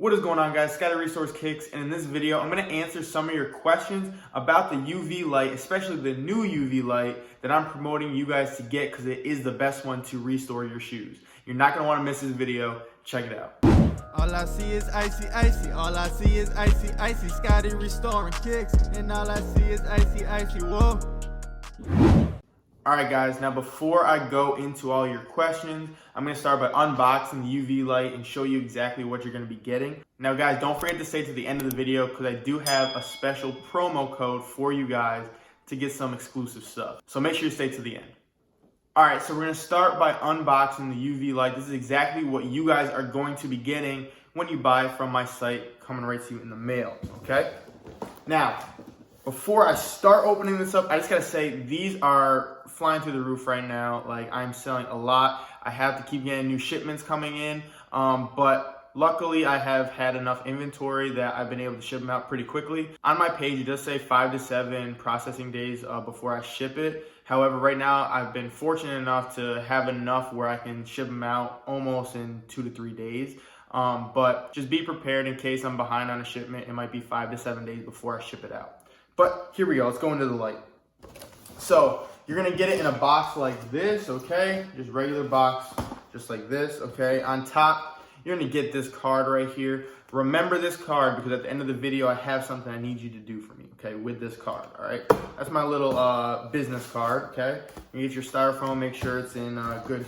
What is going on, guys? Scotty Restores Kicks, and in this video I'm going to answer some of your questions about the UV light, especially the new UV light that I'm promoting you guys to get because it is the best one to restore your shoes. You're not going to want to miss this video. Check it out. All I see is icy, icy. All I see is icy, icy. Scotty Restoring Kicks, and all I see is icy, icy. Whoa. Alright guys, now before I go into all your questions, I'm going to start by unboxing the UV light and show you exactly what you're going to be getting. Now guys, don't forget to stay to the end of the video because I do have a special promo code for you guys to get some exclusive stuff. So make sure you stay to the end. Alright, so we're going to start by unboxing the UV light. This is exactly what you guys are going to be getting when you buy from my site, coming right to you in the mail, okay? Now, before I start opening this up, I just gotta say these are flying through the roof right now. Like, I'm selling a lot. I have to keep getting new shipments coming in, but luckily I have had enough inventory that I've been able to ship them out pretty quickly. On my page, it does say 5 to 7 processing days before I ship it. However, right now I've been fortunate enough to have enough where I can ship them out almost in 2 to 3 days. But just be prepared in case I'm behind on a shipment. It might be 5 to 7 days before I ship it out. But here we go, let's go into the light. So you're gonna get it in a box like this, okay? Just regular box, just like this, okay? On top, you're gonna get this card right here. Remember this card because at the end of the video, I have something I need you to do for me, okay? With this card, all right? That's my little business card, okay? You get your styrofoam, make sure it's in good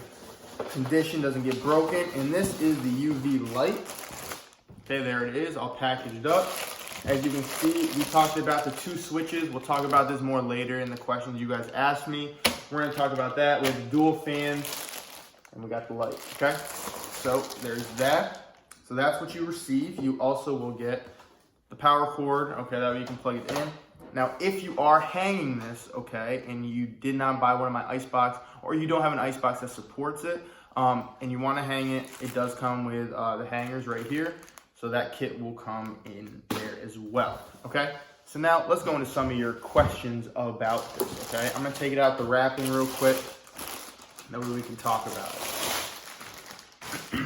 condition, doesn't get broken. And this is the UV light. Okay, there it is, all packaged up. As you can see, we talked about the 2 switches. We'll talk about this more later in the questions you guys asked me. We're gonna talk about that with dual fans, and we got the light, okay? So there's that. So that's what you receive. You also will get the power cord, okay, that way you can plug it in. Now, if you are hanging this, okay, and you did not buy one of my icebox, or you don't have an icebox that supports it, and you wanna hang it, it does come with the hangers right here. So that kit will come in there as well, okay? So now let's go into some of your questions about this, okay? I'm gonna take it out the wrapping real quick, that way we can talk about it.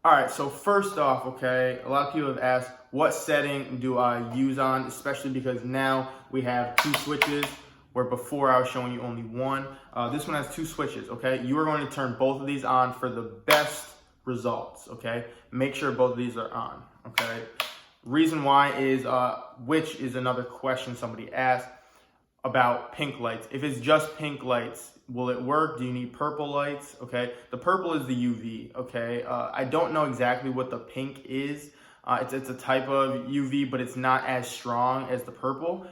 All right, so first off, okay, a lot of people have asked, what setting do I use on, especially because now we have 2 switches, where before I was showing you only one. This one has 2 switches, okay? You are going to turn both of these on for the best results, okay? Make sure both of these are on, okay? Reason why is, which is another question somebody asked about pink lights. If it's just pink lights, will it work? Do you need purple lights? Okay, the purple is the UV, okay? I don't know exactly what the pink is. It's a type of UV, but it's not as strong as the purple.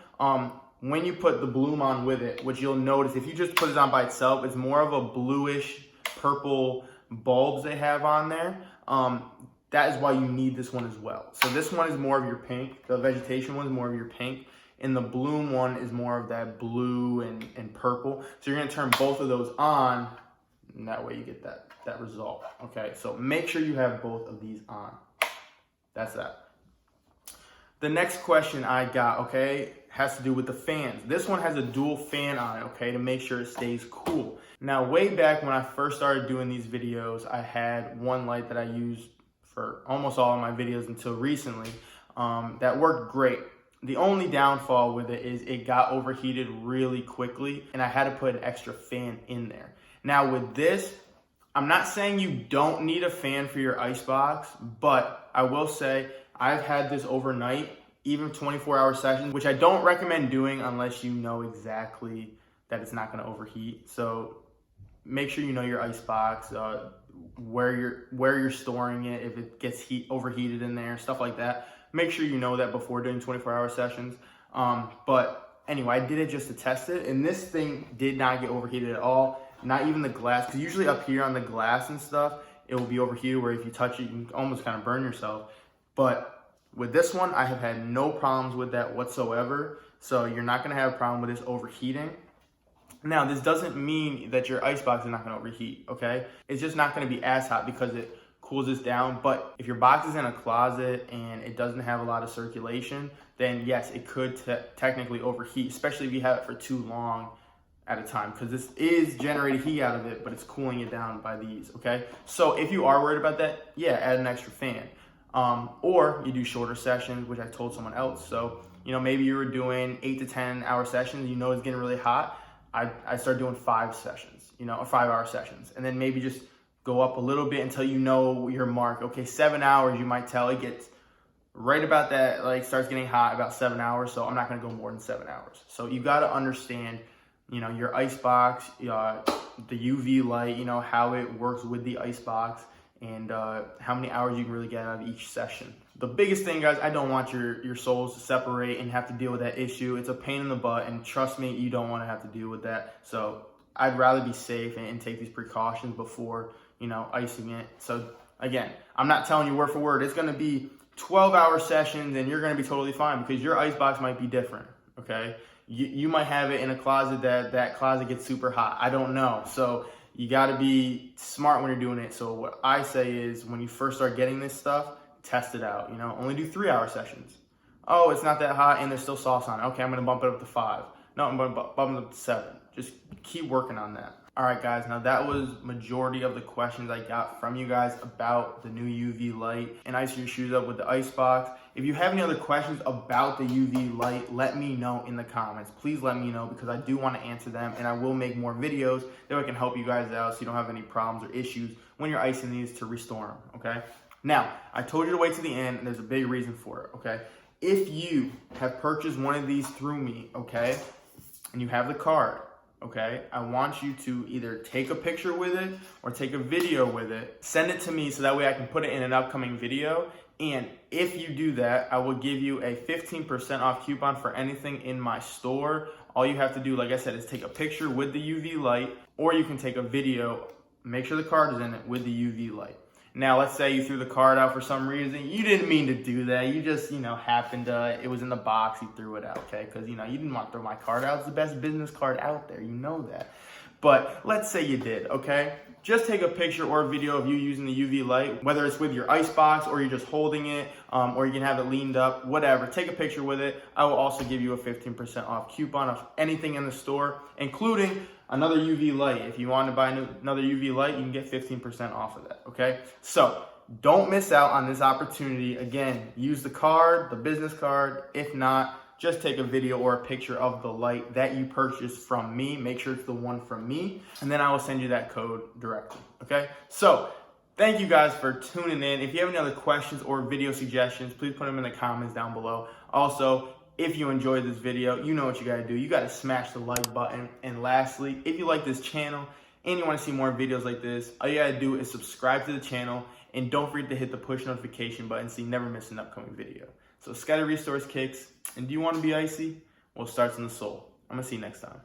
When you put the bloom on with it, which you'll notice, if you just put it on by itself, it's more of a bluish purple bulbs they have on there. That is why you need this one as well. So this one is more of your pink. The vegetation one is more of your pink. And the bloom one is more of that blue and purple. So you're gonna turn both of those on, and that way you get that result, okay? So make sure you have both of these on. That's that. The next question I got, okay, has to do with the fans. This one has a dual fan on it, okay, to make sure it stays cool. Now, way back when I first started doing these videos, I had one light that I used for almost all of my videos until recently that worked great. The only downfall with it is it got overheated really quickly and I had to put an extra fan in there. Now with this, I'm not saying you don't need a fan for your icebox, but I will say I've had this overnight, even 24-hour sessions, which I don't recommend doing unless you know exactly that it's not gonna overheat. So make sure you know your icebox, where you're storing it, if it gets overheated in there, stuff like that. Make sure you know that before doing 24-hour sessions. But anyway, I did it just to test it, and this thing did not get overheated at all. Not even the glass, because usually up here on the glass and stuff, it will be overheated where if you touch it, you can almost kind of burn yourself. But with this one, I have had no problems with that whatsoever. So you're not gonna have a problem with this overheating. Now, this doesn't mean that your icebox is not gonna overheat, okay? It's just not gonna be as hot because it cools this down. But if your box is in a closet and it doesn't have a lot of circulation, then yes, it could technically overheat, especially if you have it for too long at a time, because this is generating heat out of it, but it's cooling it down by these, okay? So if you are worried about that, yeah, add an extra fan. Or you do shorter sessions, which I told someone else. So, maybe you were doing 8 to 10 hour sessions, it's getting really hot. I started doing 5 sessions, or 5 hour sessions. And then maybe just go up a little bit until you know your mark. Okay, 7 hours, you might tell it gets right about that, like starts getting hot about 7 hours. So I'm not gonna go more than 7 hours. So you gotta understand, your ice box, the UV light, how it works with the ice box, and how many hours you can really get out of each session. The biggest thing, guys, I don't want your soles to separate and have to deal with that issue. It's a pain in the butt, and trust me, you don't want to have to deal with that. So I'd rather be safe and take these precautions before, icing it. So again, I'm not telling you word for word. It's going to be 12-hour sessions, and you're going to be totally fine because your ice box might be different, okay? You might have it in a closet that closet gets super hot. I don't know. So you got to be smart when you're doing it. So what I say is when you first start getting this stuff, test it out. Only do 3-hour sessions. Oh, it's not that hot and there's still sauce on it. Okay, I'm going to bump it up to 5. No, I'm going to bump it up to 7. Just keep working on that. All right, guys, now that was majority of the questions I got from you guys about the new UV light and icing your shoes up with the ice box. If you have any other questions about the UV light, let me know in the comments. Please let me know, because I do want to answer them, and I will make more videos that I can help you guys out so you don't have any problems or issues when you're icing these to restore them, okay? Now, I told you to wait to the end, and there's a big reason for it, okay? If you have purchased one of these through me, okay, and you have the card, okay, I want you to either take a picture with it or take a video with it. Send it to me so that way I can put it in an upcoming video. And if you do that, I will give you a 15% off coupon for anything in my store. All you have to do, like I said, is take a picture with the UV light, or you can take a video, make sure the card is in it with the UV light. Now, let's say you threw the card out for some reason. You didn't mean to do that. You just, happened to, it was in the box, you threw it out, okay? Because, you didn't want to throw my card out. It's the best business card out there. You know that. But let's say you did, okay? Just take a picture or a video of you using the UV light, whether it's with your ice box or you're just holding it, or you can have it leaned up, whatever. Take a picture with it. I will also give you a 15% off coupon of anything in the store, including another UV light. If you want to buy another UV light, you can get 15% off of that, okay? So don't miss out on this opportunity. Again, use the card, the business card. If not, just take a video or a picture of the light that you purchased from me. Make sure it's the one from me, and then I will send you that code directly, okay? So thank you guys for tuning in. If you have any other questions or video suggestions, please put them in the comments down below. Also, if you enjoyed this video, you know what you gotta do. You gotta smash the like button. And lastly, if you like this channel and you wanna see more videos like this, all you gotta do is subscribe to the channel, and don't forget to hit the push notification button so you never miss an upcoming video. So Scotty Restores Kicks, and do you wanna be icy? Well, it starts in the soul. I'm gonna see you next time.